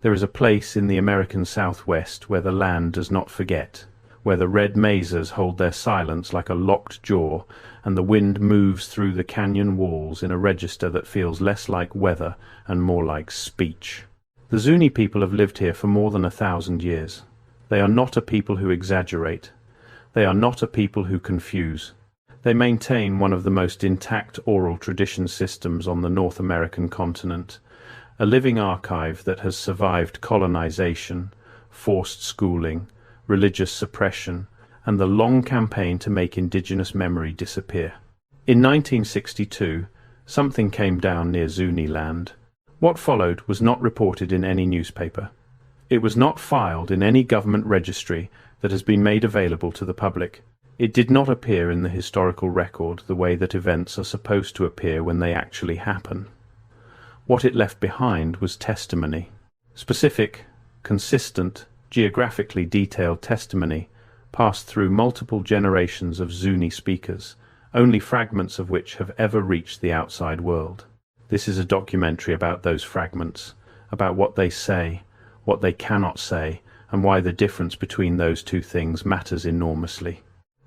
There is a place in the American Southwest where the land does not forget, where the red mesas hold their silence like a locked jaw, and the wind moves through the canyon walls in a register that feels less like weather and more like speech. The Zuni people have lived here for more than 1,000 years. They are not a people who exaggerate. They are not a people who confuse. They maintain one of the most intact oral tradition systems on the North American continent, a living archive that has survived colonization, forced schooling, religious suppression, and the long campaign to make indigenous memory disappear. In 1962, something came down near Zuni land. What followed was not reported in any newspaper. It was not filed in any government registry that has been made available to the public. It did not appear in the historical record the way that events are supposed to appear when they actually happen. What it left behind was testimony. Specific, consistent, geographically detailed testimony passed through multiple generations of Zuni speakers, only fragments of which have ever reached the outside world. This is a documentary about those fragments, about what they say, what they cannot say, and why the difference between those two things matters enormously.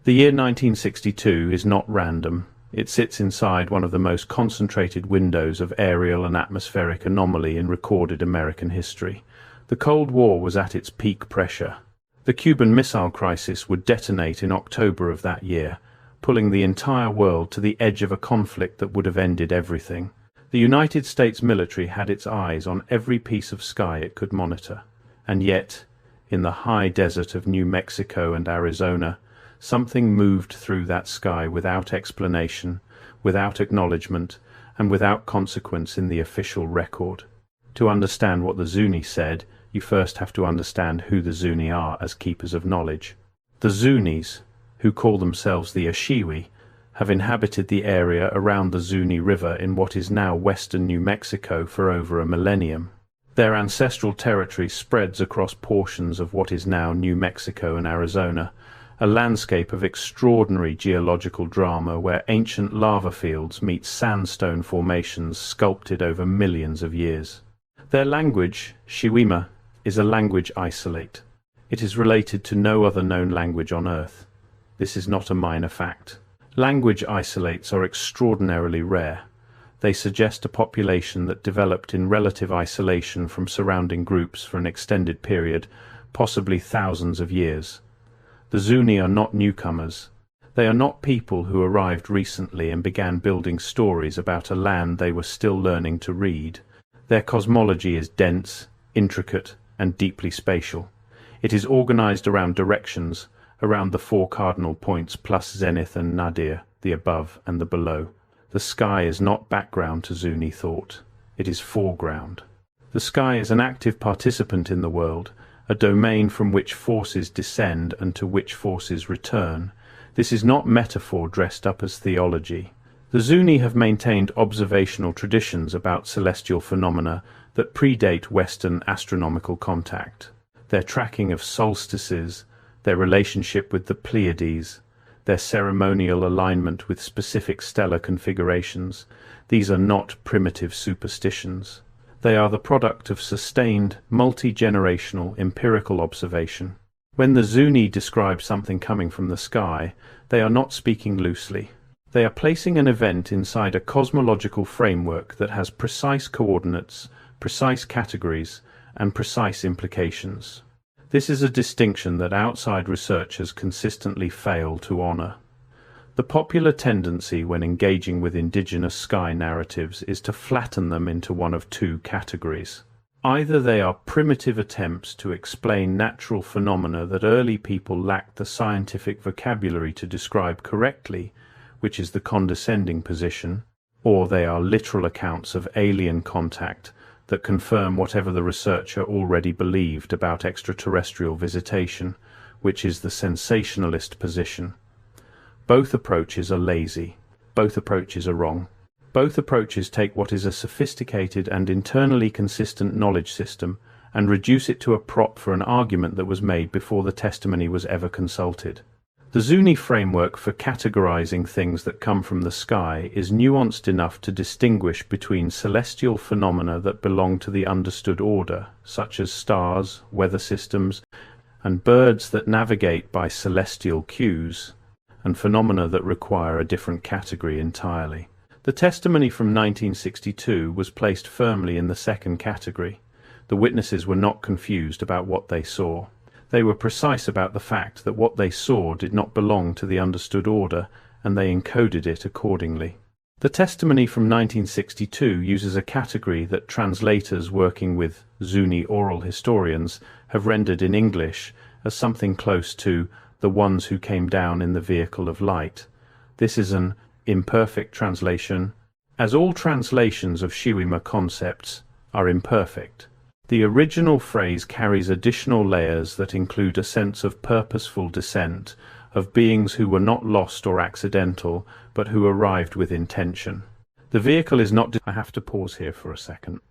The year 1962 is not random. It sits inside one of the most concentrated windows of aerial and atmospheric anomaly in recorded American history. The Cold War was at its peak pressure. The Cuban Missile Crisis would detonate in October of that year, pulling the entire world to the edge of a conflict that would have ended everything. The United States military had its eyes on every piece of sky it could monitor. And yet, in the high desert of New Mexico and Arizona, something moved through that sky without explanation, without acknowledgement, and without consequence in the official record. To understand what the Zuni said, you first have to understand who the Zuni are as keepers of knowledge. The Zunis, who call themselves the Ashiwi, have inhabited the area around the Zuni River in what is now western New Mexico for over a millennium. Their ancestral territory spreads across portions of what is now New Mexico and Arizona, a landscape of extraordinary geological drama where ancient lava fields meet sandstone formations sculpted over millions of years. Their language, Shiwima, is a language isolate. It is related to no other known language on Earth. This is not a minor fact. Language isolates are extraordinarily rare. They suggest a population that developed in relative isolation from surrounding groups for an extended period, possibly thousands of years. The Zuni are not newcomers. They are not people who arrived recently and began building stories about a land they were still learning to read. Their cosmology is dense, intricate, and deeply spatial. It is organized around directions, around the four cardinal points plus zenith and nadir, the above and the below. The sky is not background to Zuni thought. It is foreground. The sky is an active participant in the world, a domain from which forces descend and to which forces return. This is not metaphor dressed up as theology. The Zuni have maintained observational traditions about celestial phenomena that predate Western astronomical contact. Their tracking of solstices, their relationship with the Pleiades, their ceremonial alignment with specific stellar configurations, these are not primitive superstitions. They are the product of sustained, multi-generational empirical observation. When the Zuni describe something coming from the sky, they are not speaking loosely. They are placing an event inside a cosmological framework that has precise coordinates, precise categories, and precise implications. This is a distinction that outside researchers consistently fail to honor. The popular tendency when engaging with indigenous sky narratives is to flatten them into one of two categories. Either they are primitive attempts to explain natural phenomena that early people lacked the scientific vocabulary to describe correctly, which is the condescending position, or they are literal accounts of alien contact that confirm whatever the researcher already believed about extraterrestrial visitation, which is the sensationalist position. Both approaches are lazy. Both approaches are wrong. Both approaches take what is a sophisticated and internally consistent knowledge system and reduce it to a prop for an argument that was made before the testimony was ever consulted. The Zuni framework for categorizing things that come from the sky is nuanced enough to distinguish between celestial phenomena that belong to the understood order, such as stars, weather systems, and birds that navigate by celestial cues, and phenomena that require a different category entirely. The testimony from 1962 was placed firmly in the second category. The witnesses were not confused about what they saw. They were precise about the fact that what they saw did not belong to the understood order, and they encoded it accordingly. The testimony from 1962 uses a category that translators working with Zuni oral historians have rendered in English as something close to the ones who came down in the vehicle of light. This is an imperfect translation, as all translations of Shiwima concepts are imperfect. The original phrase carries additional layers that include a sense of purposeful descent, of beings who were not lost or accidental, but who arrived with intention. The vehicle is not... I have to pause here for a second,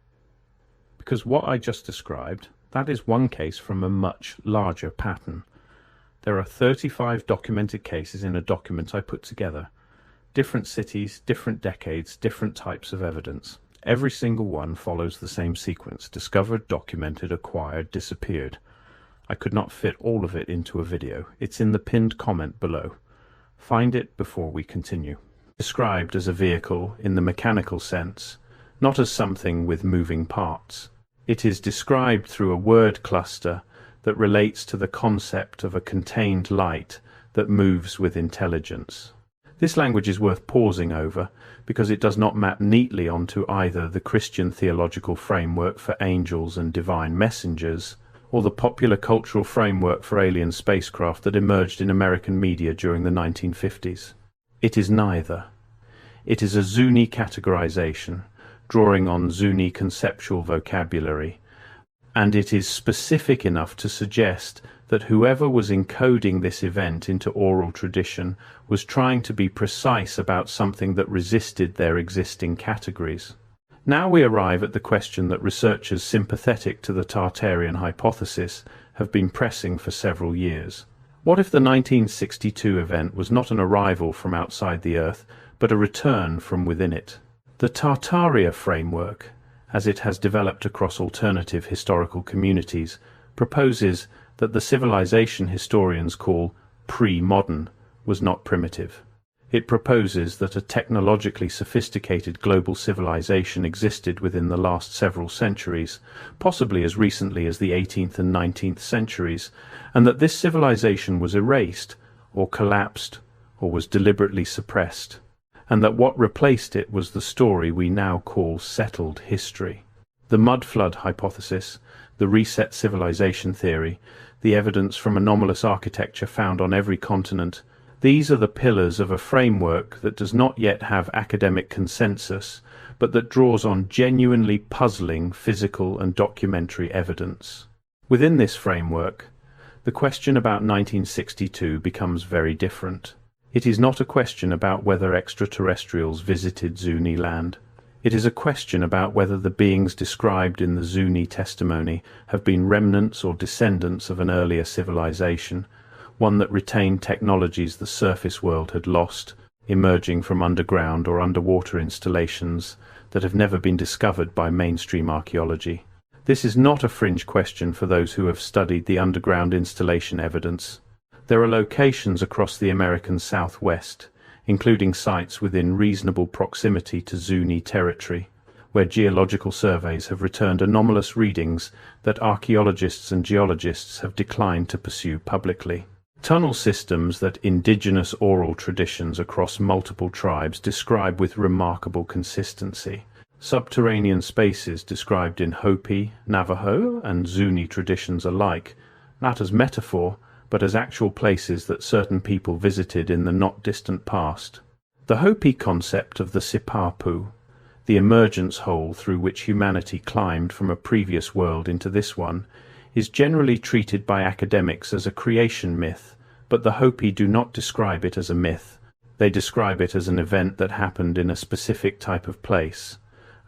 because what I just described, that is one case from a much larger pattern. There are 35 documented cases in a document I put together. Different cities, different decades, different types of evidence. Every single one follows the same sequence: discovered, documented, acquired, disappeared. I could not fit all of it into a video. It's in the pinned comment below. Find it before we continue. Described as a vehicle in the mechanical sense, not as something with moving parts. It is described through a word cluster that relates to the concept of a contained light that moves with intelligence. This language is worth pausing over because it does not map neatly onto either the Christian theological framework for angels and divine messengers or the popular cultural framework for alien spacecraft that emerged in American media during the 1950s. It is neither. It is a Zuni categorization, drawing on Zuni conceptual vocabulary, and it is specific enough to suggest that whoever was encoding this event into oral tradition was trying to be precise about something that resisted their existing categories. Now we arrive at the question that researchers sympathetic to the Tartarian hypothesis have been pressing for several years. What if the 1962 event was not an arrival from outside the Earth, but a return from within it? The Tartaria framework, as it has developed across alternative historical communities, proposes that the civilization historians call pre-modern was not primitive. It proposes that a technologically sophisticated global civilization existed within the last several centuries, possibly as recently as the 18th and 19th centuries, and that this civilization was erased, or collapsed, or was deliberately suppressed, and that what replaced it was the story we now call settled history. The mud flood hypothesis, the reset civilization theory, the evidence from anomalous architecture found on every continent, these are the pillars of a framework that does not yet have academic consensus, but that draws on genuinely puzzling physical and documentary evidence. Within this framework, the question about 1962 becomes very different. It is not a question about whether extraterrestrials visited Zuni land. It is a question about whether the beings described in the Zuni testimony have been remnants or descendants of an earlier civilization, one that retained technologies the surface world had lost, emerging from underground or underwater installations that have never been discovered by mainstream archaeology. This is not a fringe question for those who have studied the underground installation evidence. There are locations across the American Southwest, including sites within reasonable proximity to Zuni territory, where geological surveys have returned anomalous readings that archaeologists and geologists have declined to pursue publicly. Tunnel systems that indigenous oral traditions across multiple tribes describe with remarkable consistency. Subterranean spaces described in Hopi, Navajo, and Zuni traditions alike, not as metaphor, but as actual places that certain people visited in the not-distant past. The Hopi concept of the Sipapu, the emergence hole through which humanity climbed from a previous world into this one, is generally treated by academics as a creation myth, but the Hopi do not describe it as a myth. They describe it as an event that happened in a specific type of place,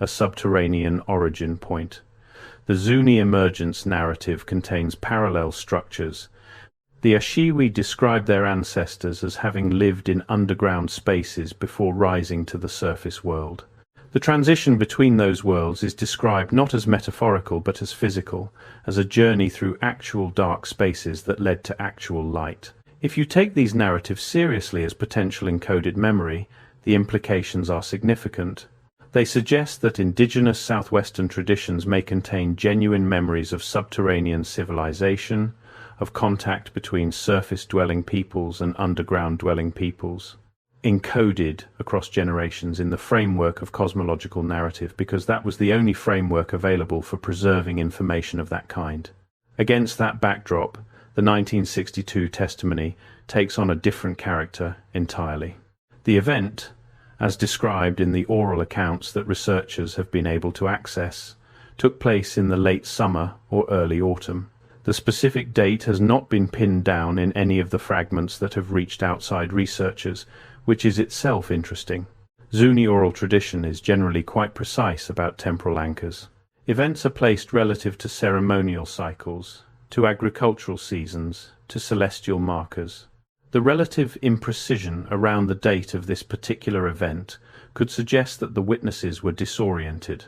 a subterranean origin point. The Zuni emergence narrative contains parallel structures. The Ashiwi describe their ancestors as having lived in underground spaces before rising to the surface world. The transition between those worlds is described not as metaphorical but as physical, as a journey through actual dark spaces that led to actual light. If you take these narratives seriously as potential encoded memory, the implications are significant. They suggest that indigenous southwestern traditions may contain genuine memories of subterranean civilization, of contact between surface-dwelling peoples and underground-dwelling peoples, encoded across generations in the framework of cosmological narrative, because that was the only framework available for preserving information of that kind. Against that backdrop, the 1962 testimony takes on a different character entirely. The event, as described in the oral accounts that researchers have been able to access, took place in the late summer or early autumn. The specific date has not been pinned down in any of the fragments that have reached outside researchers, which is itself interesting. Zuni oral tradition is generally quite precise about temporal anchors. Events are placed relative to ceremonial cycles, to agricultural seasons, to celestial markers. The relative imprecision around the date of this particular event could suggest that the witnesses were disoriented,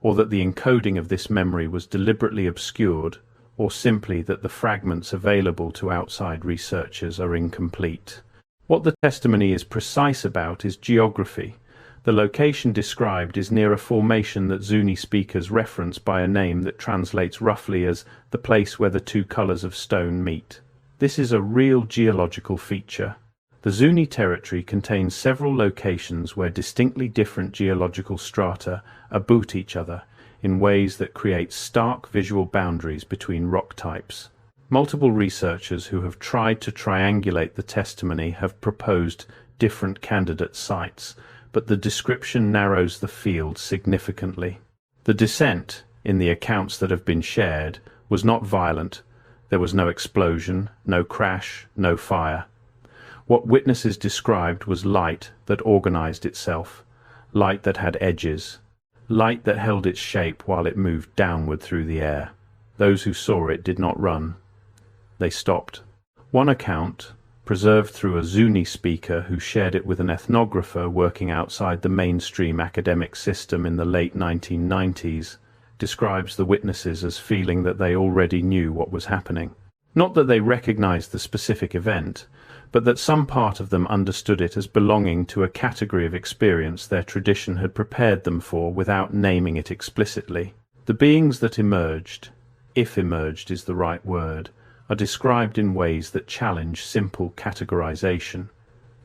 or that the encoding of this memory was deliberately obscured, or simply that the fragments available to outside researchers are incomplete. What the testimony is precise about is geography. The location described is near a formation that Zuni speakers reference by a name that translates roughly as the place where the two colors of stone meet. This is a real geological feature. The Zuni territory contains several locations where distinctly different geological strata abut each other in ways that create stark visual boundaries between rock types. Multiple researchers who have tried to triangulate the testimony have proposed different candidate sites, but the description narrows the field significantly. The descent, in the accounts that have been shared, was not violent. There was no explosion, no crash, no fire. What witnesses described was light that organized itself, light that had edges, light that held its shape while it moved downward through the air. Those who saw it did not run. They stopped. One account, preserved through a Zuni speaker who shared it with an ethnographer working outside the mainstream academic system in the late 1990s, describes the witnesses as feeling that they already knew what was happening. Not that they recognized the specific event, but that some part of them understood it as belonging to a category of experience their tradition had prepared them for without naming it explicitly. The beings that emerged, if emerged is the right word, are described in ways that challenge simple categorization.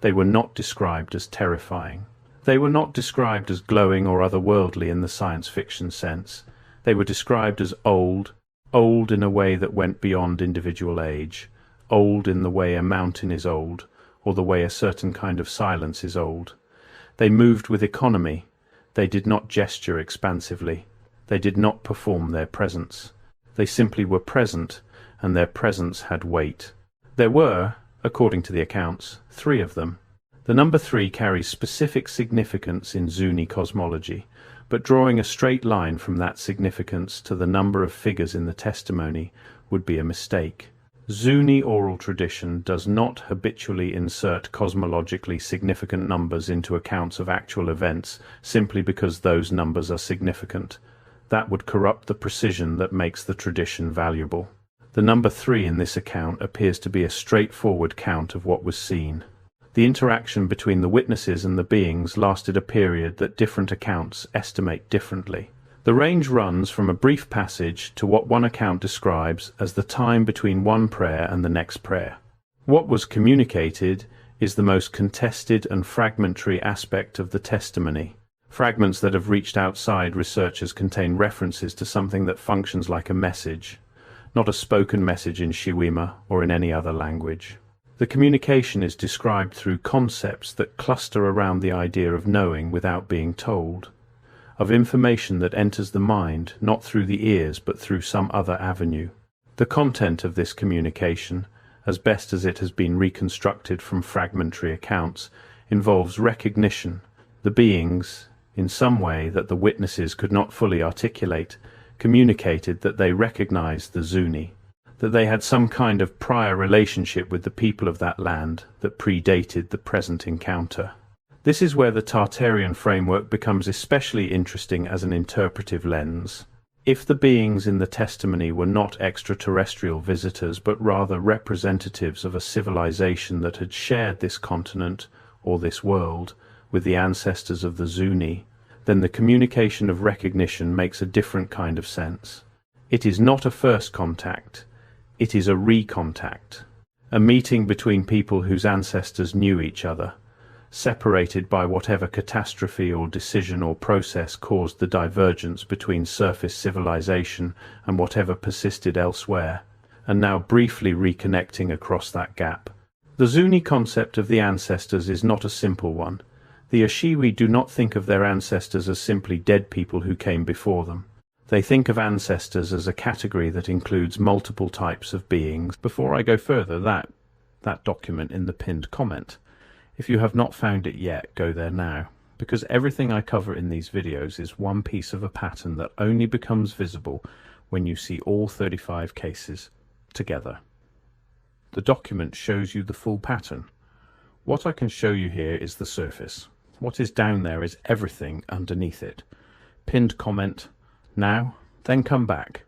They were not described as terrifying. They were not described as glowing or otherworldly in the science fiction sense. They were described as old in a way that went beyond individual age, old in the way a mountain is old, or the way a certain kind of silence is old. They moved with economy. They did not gesture expansively. They did not perform their presence. They simply were present, and their presence had weight. There were, according to the accounts, 3 of them. The number 3 carries specific significance in Zuni cosmology, but drawing a straight line from that significance to the number of figures in the testimony would be a mistake. Zuni oral tradition does not habitually insert cosmologically significant numbers into accounts of actual events simply because those numbers are significant. That would corrupt the precision that makes the tradition valuable. The number 3 in this account appears to be a straightforward count of what was seen. The interaction between the witnesses and the beings lasted a period that different accounts estimate differently. The range runs from a brief passage to what one account describes as the time between one prayer and the next prayer. What was communicated is the most contested and fragmentary aspect of the testimony. Fragments that have reached outside researchers contain references to something that functions like a message, not a spoken message in Shiwima or in any other language. The communication is described through concepts that cluster around the idea of knowing without being told, of information that enters the mind not through the ears but through some other avenue. The content of this communication, as best as it has been reconstructed from fragmentary accounts, involves recognition. The beings, in some way that the witnesses could not fully articulate, communicated that they recognized the Zuni. that they had some kind of prior relationship with the people of that land that predated the present encounter. This is where the Tartarian framework becomes especially interesting as an interpretive lens. If the beings in the testimony were not extraterrestrial visitors but rather representatives of a civilization that had shared this continent, or this world, with the ancestors of the Zuni, then the communication of recognition makes a different kind of sense. It is not a first contact, it is a recontact, a meeting between people whose ancestors knew each other, separated by whatever catastrophe or decision or process caused the divergence between surface civilization and whatever persisted elsewhere, and now briefly reconnecting across that gap. The Zuni concept of the ancestors is not a simple one. The Ashiwi do not think of their ancestors as simply dead people who came before them. They think of ancestors as a category that includes multiple types of beings. Before I go further, that document in the pinned comment. If you have not found it yet, go there now, because everything I cover in these videos is one piece of a pattern that only becomes visible when you see all 35 cases together. The document shows you the full pattern. What I can show you here is the surface. What is down there is everything underneath it. Pinned comment, now, then come back.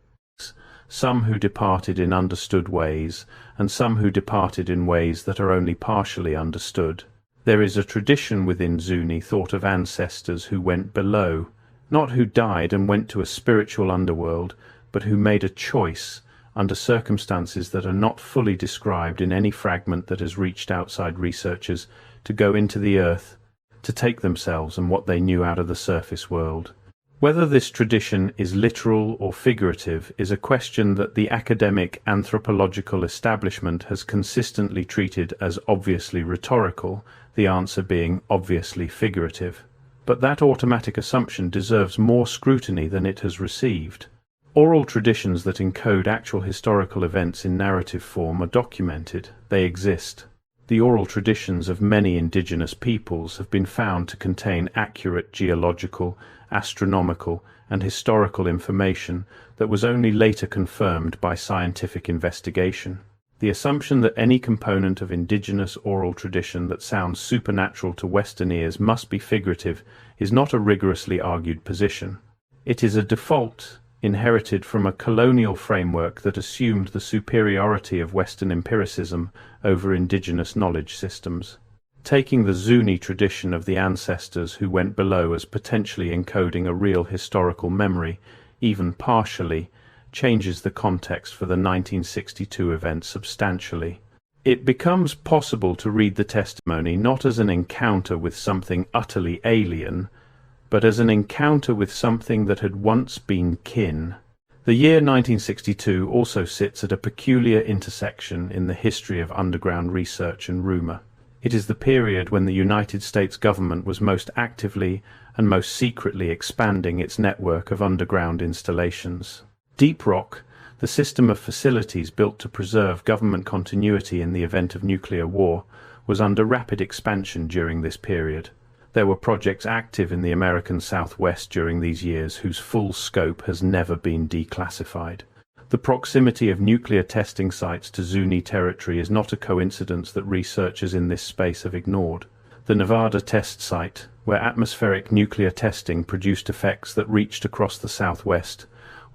Some who departed in understood ways, and some who departed in ways that are only partially understood. There is a tradition within Zuni thought of ancestors who went below, not who died and went to a spiritual underworld, but who made a choice, under circumstances that are not fully described in any fragment that has reached outside researchers, to go into the earth, to take themselves and what they knew out of the surface world. Whether this tradition is literal or figurative is a question that the academic anthropological establishment has consistently treated as obviously rhetorical, the answer being obviously figurative. But that automatic assumption deserves more scrutiny than it has received. Oral traditions that encode actual historical events in narrative form are documented. They exist. The oral traditions of many indigenous peoples have been found to contain accurate geological, astronomical, and historical information that was only later confirmed by scientific investigation. The assumption that any component of indigenous oral tradition that sounds supernatural to Western ears must be figurative is not a rigorously argued position. It is a default inherited from a colonial framework that assumed the superiority of Western empiricism over indigenous knowledge systems. Taking the Zuni tradition of the ancestors who went below as potentially encoding a real historical memory, even partially, changes the context for the 1962 event substantially. It becomes possible to read the testimony not as an encounter with something utterly alien, but as an encounter with something that had once been kin. The year 1962 also sits at a peculiar intersection in the history of underground research and rumor. It is the period when the United States government was most actively and most secretly expanding its network of underground installations. Deep Rock, the system of facilities built to preserve government continuity in the event of nuclear war, was under rapid expansion during this period. There were projects active in the American Southwest during these years whose full scope has never been declassified. The proximity of nuclear testing sites to Zuni territory is not a coincidence that researchers in this space have ignored. The Nevada test site, where atmospheric nuclear testing produced effects that reached across the Southwest,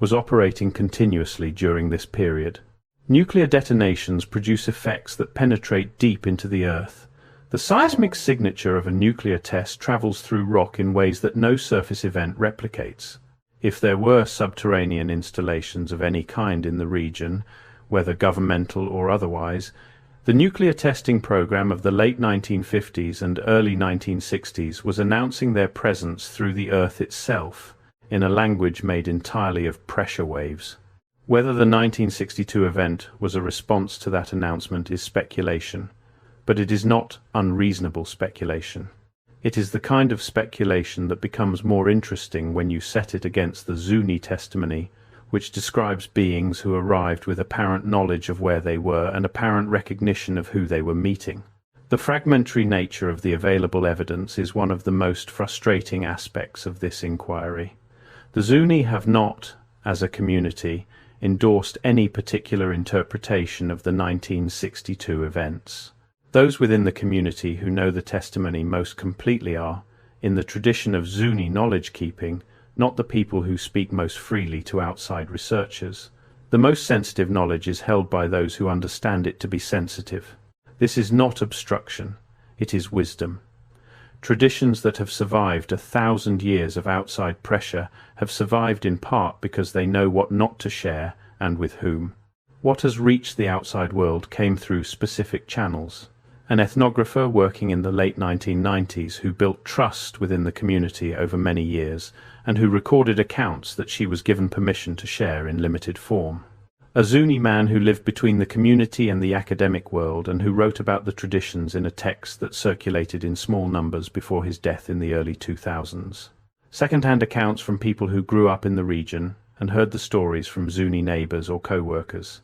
was operating continuously during this period. Nuclear detonations produce effects that penetrate deep into the Earth. The seismic signature of a nuclear test travels through rock in ways that no surface event replicates. If there were subterranean installations of any kind in the region, whether governmental or otherwise, the nuclear testing program of the late 1950s and early 1960s was announcing their presence through the Earth itself, in a language made entirely of pressure waves. Whether the 1962 event was a response to that announcement is speculation. But it is not unreasonable speculation. It is the kind of speculation that becomes more interesting when you set it against the Zuni testimony, which describes beings who arrived with apparent knowledge of where they were and apparent recognition of who they were meeting. The fragmentary nature of the available evidence is one of the most frustrating aspects of this inquiry. The Zuni have not, as a community, endorsed any particular interpretation of the 1962 events. Those within the community who know the testimony most completely are, in the tradition of Zuni knowledge-keeping, not the people who speak most freely to outside researchers. The most sensitive knowledge is held by those who understand it to be sensitive. This is not obstruction, it is wisdom. Traditions that have survived 1,000 years of outside pressure have survived in part because they know what not to share and with whom. What has reached the outside world came through specific channels. An ethnographer working in the late 1990s who built trust within the community over many years and who recorded accounts that she was given permission to share in limited form. A Zuni man who lived between the community and the academic world and who wrote about the traditions in a text that circulated in small numbers before his death in the early 2000s. Second-hand accounts from people who grew up in the region and heard the stories from Zuni neighbors or co-workers.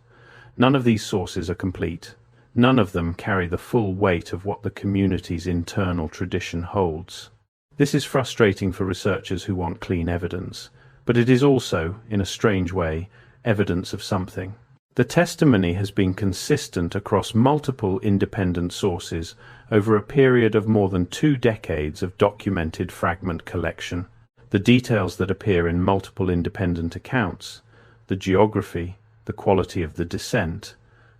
None of these sources are complete. None of them carry the full weight of what the community's internal tradition holds. This is frustrating for researchers who want clean evidence, but it is also, in a strange way, evidence of something. The testimony has been consistent across multiple independent sources over a period of more than 2 decades of documented fragment collection. The details that appear in multiple independent accounts, the geography, the quality of the descent,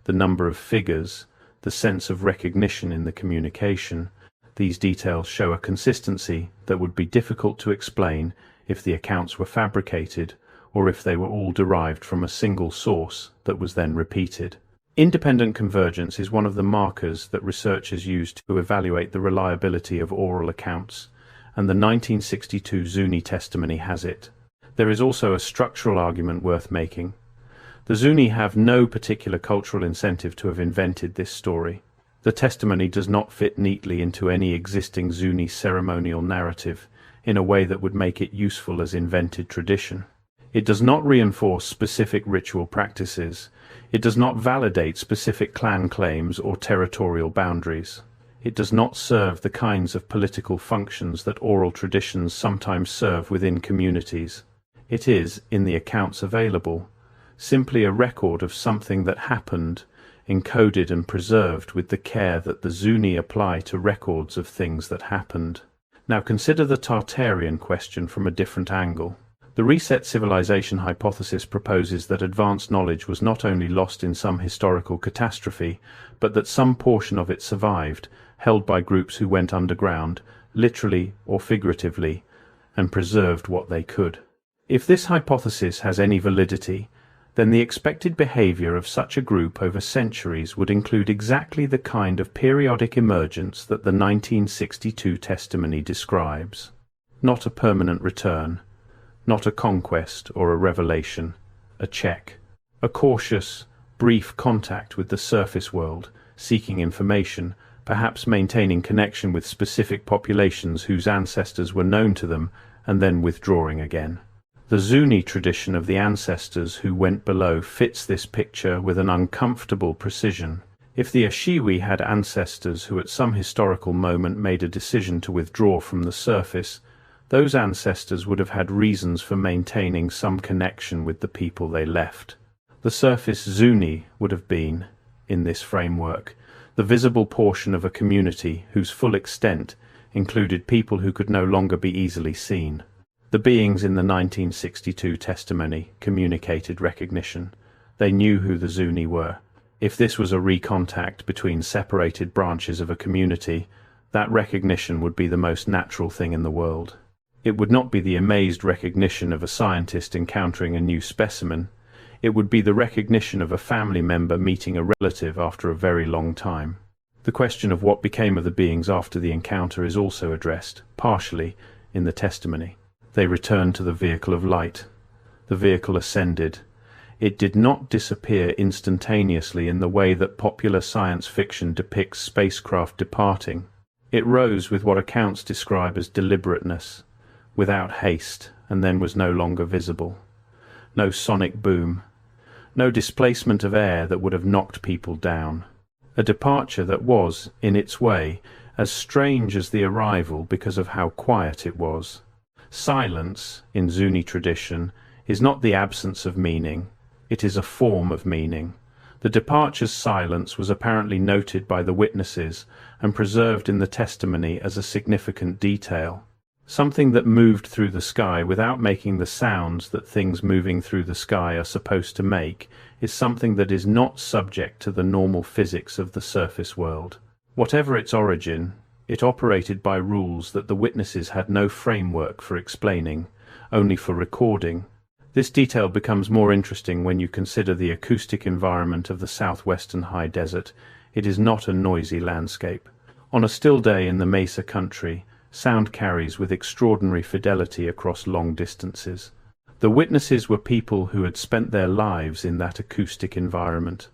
the number of figures, the sense of recognition in the communication, these details show a consistency that would be difficult to explain if the accounts were fabricated or if they were all derived from a single source that was then repeated. Independent convergence is one of the markers that researchers use to evaluate the reliability of oral accounts, and the 1962 Zuni testimony has it. There is also a structural argument worth making. The Zuni have no particular cultural incentive to have invented this story. The testimony does not fit neatly into any existing Zuni ceremonial narrative in a way that would make it useful as invented tradition. It does not reinforce specific ritual practices. It does not validate specific clan claims or territorial boundaries. It does not serve the kinds of political functions that oral traditions sometimes serve within communities. It is, in the accounts available, simply a record of something that happened, encoded and preserved with the care that the Zuni apply to records of things that happened. Now consider the Tartarian question from a different angle. The reset civilization hypothesis proposes that advanced knowledge was not only lost in some historical catastrophe, but that some portion of it survived, held by groups who went underground, literally or figuratively, and preserved what they could. If this hypothesis has any validity, then the expected behavior of such a group over centuries would include exactly the kind of periodic emergence that the 1962 testimony describes. Not a permanent return, not a conquest or a revelation, a check. A cautious, brief contact with the surface world, seeking information, perhaps maintaining connection with specific populations whose ancestors were known to them, and then withdrawing again. The Zuni tradition of the ancestors who went below fits this picture with an uncomfortable precision. If the Ashiwi had ancestors who at some historical moment made a decision to withdraw from the surface, those ancestors would have had reasons for maintaining some connection with the people they left. The surface Zuni would have been, in this framework, the visible portion of a community whose full extent included people who could no longer be easily seen. The beings in the 1962 testimony communicated recognition. They knew who the Zuni were. If this was a recontact between separated branches of a community, that recognition would be the most natural thing in the world. It would not be the amazed recognition of a scientist encountering a new specimen. It would be the recognition of a family member meeting a relative after a very long time. The question of what became of the beings after the encounter is also addressed, partially, in the testimony. They returned to the vehicle of light. The vehicle ascended. It did not disappear instantaneously in the way that popular science fiction depicts spacecraft departing. It rose with what accounts describe as deliberateness, without haste, and then was no longer visible. No sonic boom. No displacement of air that would have knocked people down. A departure that was, in its way, as strange as the arrival because of how quiet it was. Silence, in Zuni tradition, is not the absence of meaning. It is a form of meaning. The departure's silence was apparently noted by the witnesses and preserved in the testimony as a significant detail. Something that moved through the sky without making the sounds that things moving through the sky are supposed to make is something that is not subject to the normal physics of the surface world. Whatever its origin, it operated by rules that the witnesses had no framework for explaining, only for recording. This detail becomes more interesting when you consider the acoustic environment of the southwestern high desert. It is not a noisy landscape. On a still day in the Mesa country, sound carries with extraordinary fidelity across long distances. The witnesses were people who had spent their lives in that acoustic environment.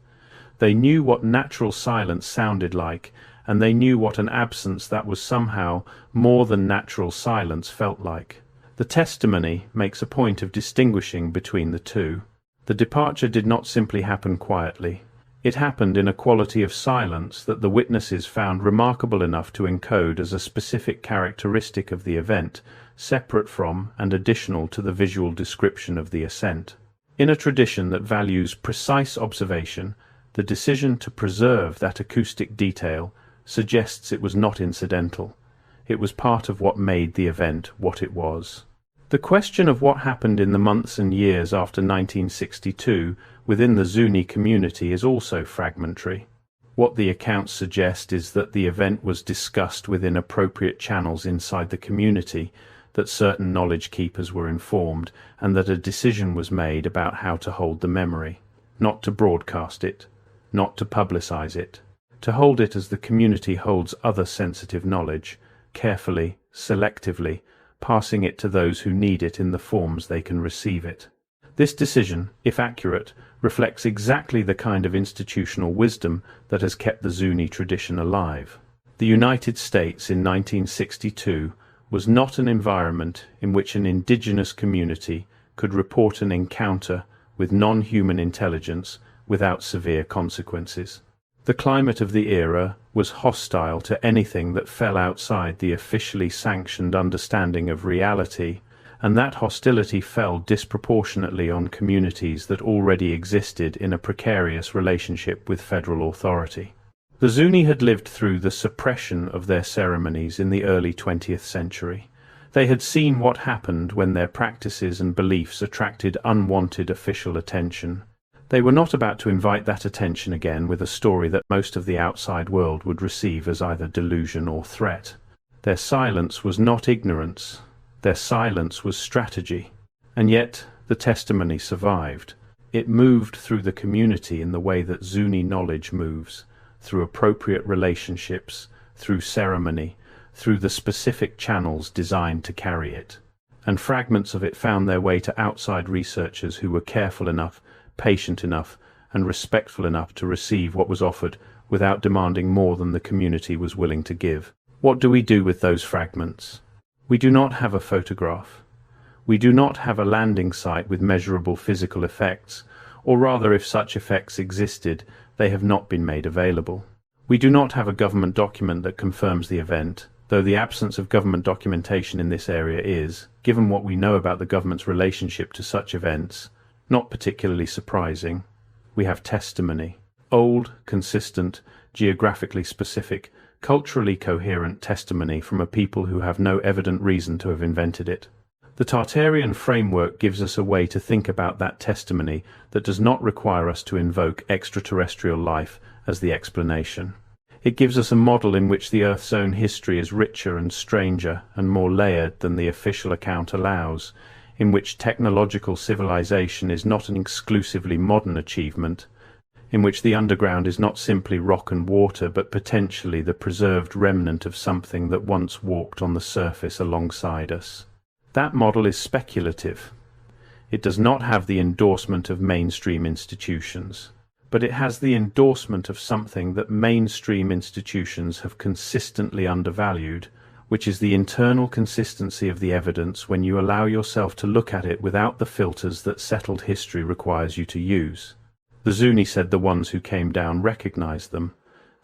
They knew what natural silence sounded like, and they knew what an absence that was somehow more than natural silence felt like. The testimony makes a point of distinguishing between the two. The departure did not simply happen quietly. It happened in a quality of silence that the witnesses found remarkable enough to encode as a specific characteristic of the event, separate from and additional to the visual description of the ascent. In a tradition that values precise observation, the decision to preserve that acoustic detail suggests it was not incidental. It was part of what made the event what it was. The question of what happened in the months and years after 1962 within the Zuni community is also fragmentary. What the accounts suggest is that the event was discussed within appropriate channels inside the community, that certain knowledge keepers were informed, and that a decision was made about how to hold the memory. Not to broadcast it, not to publicize it, to hold it as the community holds other sensitive knowledge, carefully, selectively, passing it to those who need it in the forms they can receive it. This decision, if accurate, reflects exactly the kind of institutional wisdom that has kept the Zuni tradition alive. The United States in 1962 was not an environment in which an indigenous community could report an encounter with non-human intelligence without severe consequences. The climate of the era was hostile to anything that fell outside the officially sanctioned understanding of reality, and that hostility fell disproportionately on communities that already existed in a precarious relationship with federal authority. The Zuni had lived through the suppression of their ceremonies in the early 20th century. They had seen what happened when their practices and beliefs attracted unwanted official attention. They were not about to invite that attention again with a story that most of the outside world would receive as either delusion or threat. Their silence was not ignorance. Their silence was strategy. And yet the testimony survived. It moved through the community in the way that Zuni knowledge moves, through appropriate relationships, through ceremony, through the specific channels designed to carry it. And fragments of it found their way to outside researchers who were careful enough, patient enough, and respectful enough to receive what was offered without demanding more than the community was willing to give. What do we do with those fragments? We do not have a photograph. We do not have a landing site with measurable physical effects, or rather, if such effects existed, they have not been made available. We do not have a government document that confirms the event, though the absence of government documentation in this area is, given what we know about the government's relationship to such events, not particularly surprising. We have testimony. Old, consistent, geographically specific, culturally coherent testimony from a people who have no evident reason to have invented it. The Tartarian framework gives us a way to think about that testimony that does not require us to invoke extraterrestrial life as the explanation. It gives us a model in which the Earth's own history is richer and stranger and more layered than the official account allows, in which technological civilization is not an exclusively modern achievement, in which the underground is not simply rock and water but potentially the preserved remnant of something that once walked on the surface alongside us. That model is speculative. It does not have the endorsement of mainstream institutions, but it has the endorsement of something that mainstream institutions have consistently undervalued, which is the internal consistency of the evidence when you allow yourself to look at it without the filters that settled history requires you to use. The Zuni said the ones who came down recognized them.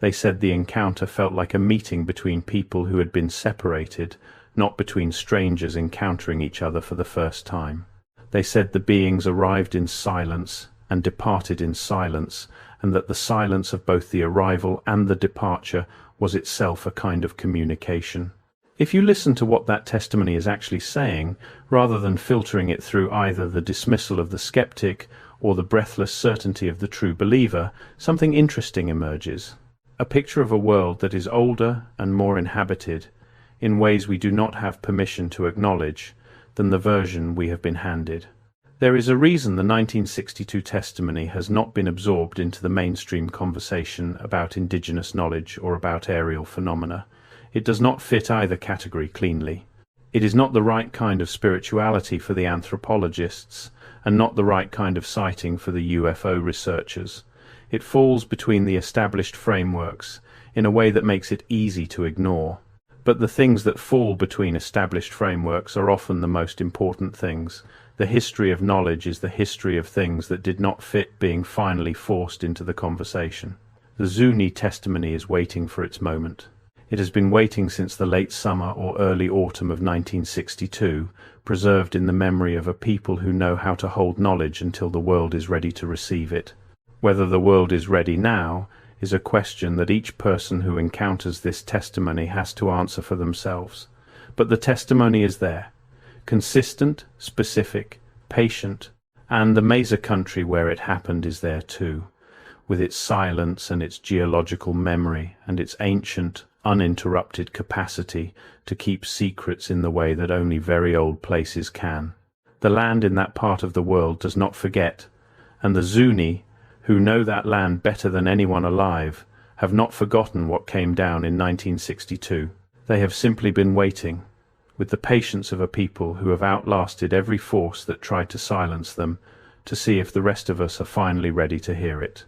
They said the encounter felt like a meeting between people who had been separated, not between strangers encountering each other for the first time. They said the beings arrived in silence, and departed in silence, and that the silence of both the arrival and the departure was itself a kind of communication. If you listen to what that testimony is actually saying, rather than filtering it through either the dismissal of the skeptic or the breathless certainty of the true believer, something interesting emerges. A picture of a world that is older and more inhabited, in ways we do not have permission to acknowledge, than the version we have been handed. There is a reason the 1962 testimony has not been absorbed into the mainstream conversation about indigenous knowledge or about aerial phenomena. It does not fit either category cleanly. It is not the right kind of spirituality for the anthropologists, and not the right kind of sighting for the UFO researchers. It falls between the established frameworks in a way that makes it easy to ignore. But the things that fall between established frameworks are often the most important things. The history of knowledge is the history of things that did not fit being finally forced into the conversation. The Zuni testimony is waiting for its moment. It has been waiting since the late summer or early autumn of 1962, preserved in the memory of a people who know how to hold knowledge until the world is ready to receive it. Whether the world is ready now is a question that each person who encounters this testimony has to answer for themselves. But the testimony is there, consistent, specific, patient, and the Mesa country where it happened is there too, with its silence and its geological memory and its ancient, uninterrupted capacity to keep secrets in the way that only very old places can. The land in that part of the world does not forget, and the Zuni, who know that land better than anyone alive, have not forgotten what came down in 1962. They have simply been waiting, with the patience of a people who have outlasted every force that tried to silence them, to see if the rest of us are finally ready to hear it.